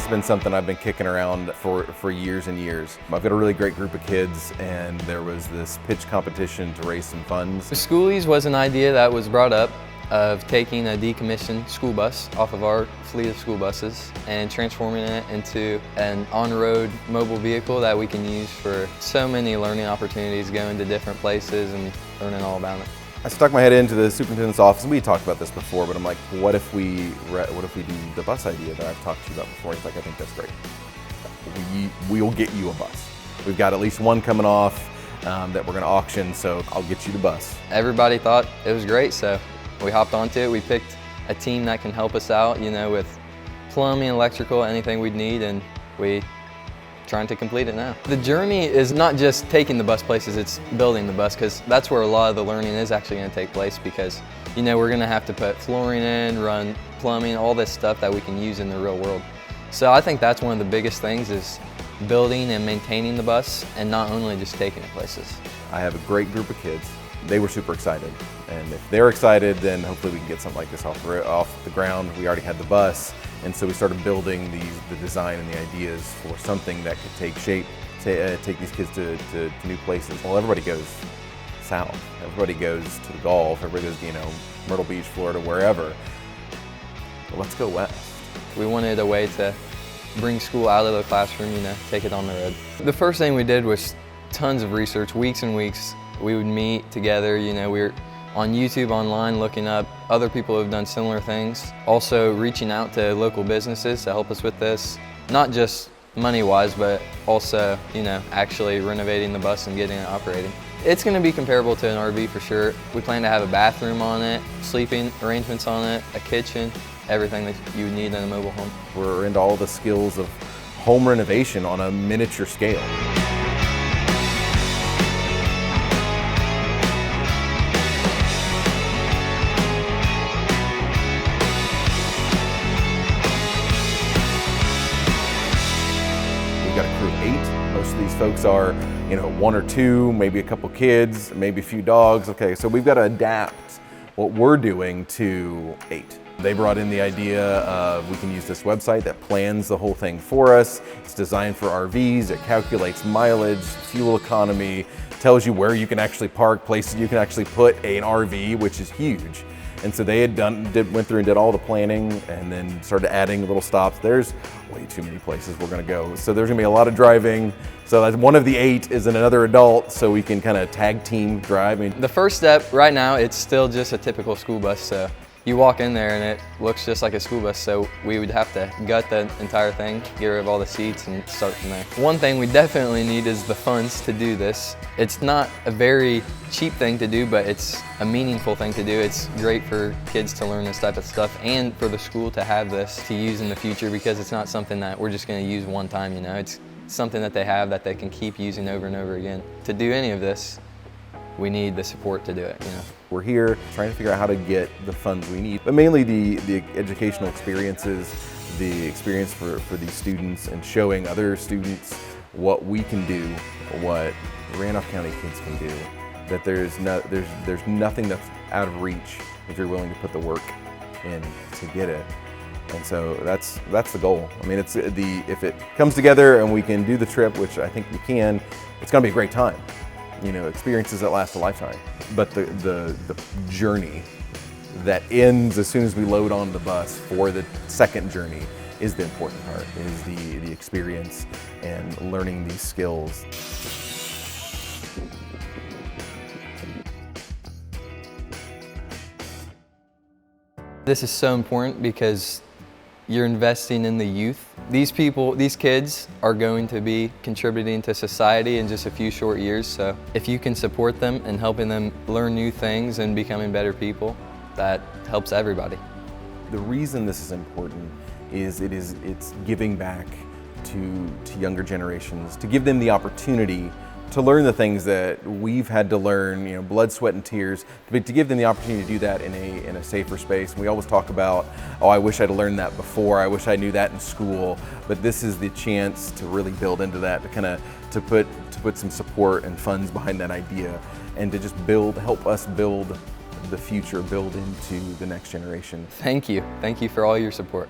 has been something I've been kicking around for years and years. I've got a really great group of kids, and there was this pitch competition to raise some funds. Skoolies was an idea that was brought up of taking a decommissioned school bus off of our fleet of school buses and transforming it into an on-road mobile vehicle that we can use for so many learning opportunities, going to different places and learning all about it. I stuck my head into the superintendent's office, and we talked about this before, but I'm like, what if we do the bus idea that I've talked to you about before? He's like, I think that's great. We'll get you a bus. We've got at least one coming off that we're going to auction, so I'll get you the bus. Everybody thought it was great, so we hopped onto it. We picked a team that can help us out, you know, with plumbing, electrical, anything we'd need, and we trying to complete it now. The journey is not just taking the bus places, it's building the bus, because that's where a lot of the learning is actually going to take place, because, you know, we're going to have to put flooring in, run plumbing, all this stuff that we can use in the real world. So I think that's one of the biggest things, is building and maintaining the bus, and not only just taking it places. I have a great group of kids. They were super excited, and if they're excited, then hopefully we can get something like this off the ground. We already had the bus, and so we started building the design and the ideas for something that could take shape, take these kids to new places. Well, everybody goes south. Everybody goes to the Gulf. Everybody goes, you know, Myrtle Beach, Florida, wherever. Well, let's go west. We wanted a way to bring school out of the classroom, you know, take it on the road. The first thing we did was tons of research, weeks and weeks. We would meet together, you know, we were on YouTube online looking up other people who have done similar things. Also reaching out to local businesses to help us with this, not just money-wise, but also, you know, actually renovating the bus and getting it operating. It's going to be comparable to an RV for sure. We plan to have a bathroom on it, sleeping arrangements on it, a kitchen, everything that you would need in a mobile home. We're into all the skills of home renovation on a miniature scale. We've got a crew of 8. Most of these folks are, you know, 1 or 2, maybe a couple kids, maybe a few dogs. Okay, so we've got to adapt what we're doing to 8. They brought in the idea of we can use this website that plans the whole thing for us. It's designed for RVs, it calculates mileage, fuel economy, tells you where you can actually park, places you can actually put an RV, which is huge. And so they had went through and did all the planning, and then started adding little stops. There's way too many places we're gonna go. So there's gonna be a lot of driving. So that's one of the 8 is another adult, so we can kind of tag team drive. I mean, the first step right now, it's still just a typical school bus. So you walk in there and it looks just like a school bus, so we would have to gut the entire thing, get rid of all the seats and start from there. One thing we definitely need is the funds to do this. It's not a very cheap thing to do, but it's a meaningful thing to do. It's great for kids to learn this type of stuff, and for the school to have this to use in the future, because it's not something that we're just going to use one time, you know. It's something that they have that they can keep using over and over again. To do any of this, we need the support to do it, you know. We're here trying to figure out how to get the funds we need, but mainly the educational experiences, the experience for these students, and showing other students what we can do, what Randolph County kids can do, that there's nothing that's out of reach if you're willing to put the work in to get it. And so that's the goal. I mean, if it comes together and we can do the trip, which I think we can, it's gonna be a great time. You know, experiences that last a lifetime. But the journey that ends as soon as we load on the bus for the second journey is the important part, is the experience and learning these skills. This is so important because you're investing in the youth. These people, these kids are going to be contributing to society in just a few short years, so if you can support them and helping them learn new things and becoming better people, that helps everybody. The reason this is important is it's giving back to younger generations, to give them the opportunity to learn the things that we've had to learn, you know, blood, sweat, and tears, but to give them the opportunity to do that in a safer space. And we always talk about, oh, I wish I'd learned that before, I wish I knew that in school, but this is the chance to really build into that, to put some support and funds behind that idea, and to just help us build the future, build into the next generation. Thank you for all your support.